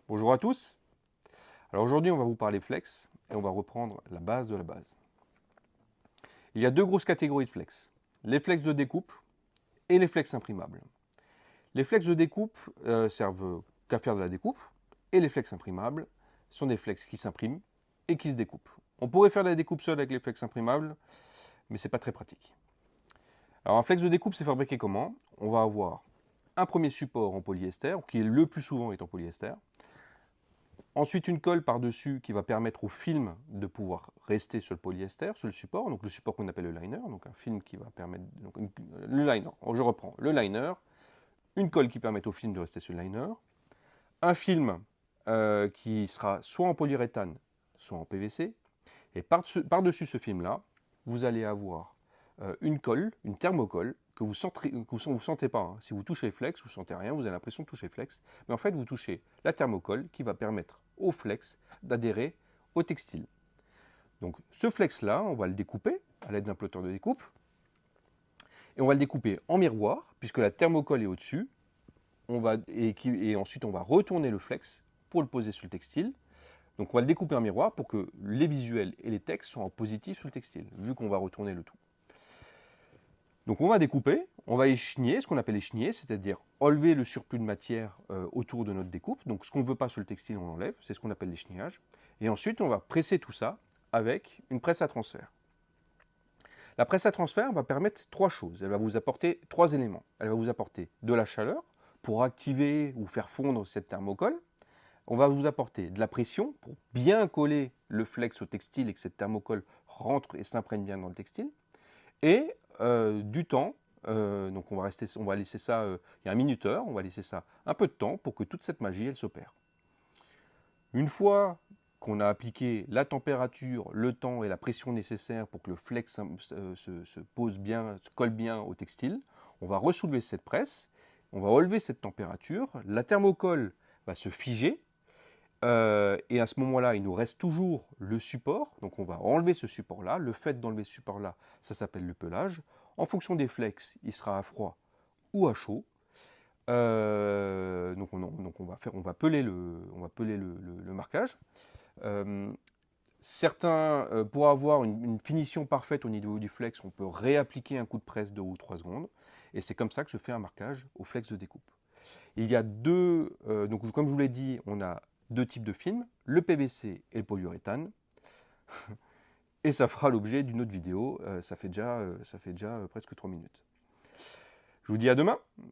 Bonjour à tous. Alors aujourd'hui, on va vous parler flex et on va reprendre la base de la base. Il y a deux grosses catégories de flex. Les flex de découpe et les flex imprimables. Les flex de découpe servent qu'à faire de la découpe et les flex imprimables sont des flex qui s'impriment et qui se découpent. On pourrait faire de la découpe seule avec les flex imprimables, mais c'est pas très pratique. Alors un flex de découpe, c'est fabriqué comment? On va avoir un premier support en polyester, qui est le plus souvent est en polyester. Ensuite, une colle par-dessus qui va permettre au film de pouvoir rester sur le polyester, sur le support, donc le support qu'on appelle le liner, donc un film qui va permettre. Donc le liner, je reprends, le liner, une colle qui permet au film de rester sur le liner, un film qui sera soit en polyuréthane, soit en PVC, et par-dessus ce film-là, vous allez avoir une colle, une thermocolle, que vous ne sentez pas. Hein. Si vous touchez le flex, vous ne sentez rien, vous avez l'impression de toucher le flex. Mais en fait, vous touchez la thermocolle qui va permettre au flex d'adhérer au textile. Donc ce flex-là, on va le découper à l'aide d'un plotter de découpe. Et on va le découper en miroir, puisque la thermocolle est au-dessus. Et ensuite, on va retourner le flex pour le poser sur le textile. Donc on va le découper en miroir pour que les visuels et les textes soient en positif sur le textile, vu qu'on va retourner le tout. Donc on va découper, on va écheniller, ce qu'on appelle écheniller, c'est-à-dire enlever le surplus de matière autour de notre découpe. Donc ce qu'on ne veut pas sur le textile, on l'enlève, c'est ce qu'on appelle l'échenillage. Et ensuite, on va presser tout ça avec une presse à transfert. La presse à transfert va permettre trois choses. Elle va vous apporter trois éléments. Elle va vous apporter de la chaleur pour activer ou faire fondre cette thermocolle. On va vous apporter de la pression pour bien coller le flex au textile et que cette thermocolle rentre et s'imprègne bien dans le textile. Et du temps, donc on va laisser ça, il y a un minuteur, on va laisser ça un peu de temps pour que toute cette magie elle s'opère. Une fois qu'on a appliqué la température, le temps et la pression nécessaires pour que le flex se pose bien, se colle bien au textile, on va ressoulever cette presse, on va relever cette température, la thermocolle va se figer, et à ce moment-là, il nous reste toujours le support. Donc on va enlever ce support-là. Le fait d'enlever ce support-là, ça s'appelle le pelage. En fonction des flex, il sera à froid ou à chaud. On va peler le marquage. Euh, pour avoir une finition parfaite au niveau du flex, on peut réappliquer un coup de presse 2 ou 3 secondes. Et c'est comme ça que se fait un marquage au flex de découpe. Il y a donc comme je vous l'ai dit, on a deux types de films, le PVC et le polyuréthane. Et ça fera l'objet d'une autre vidéo, ça fait déjà presque 3 minutes. Je vous dis à demain.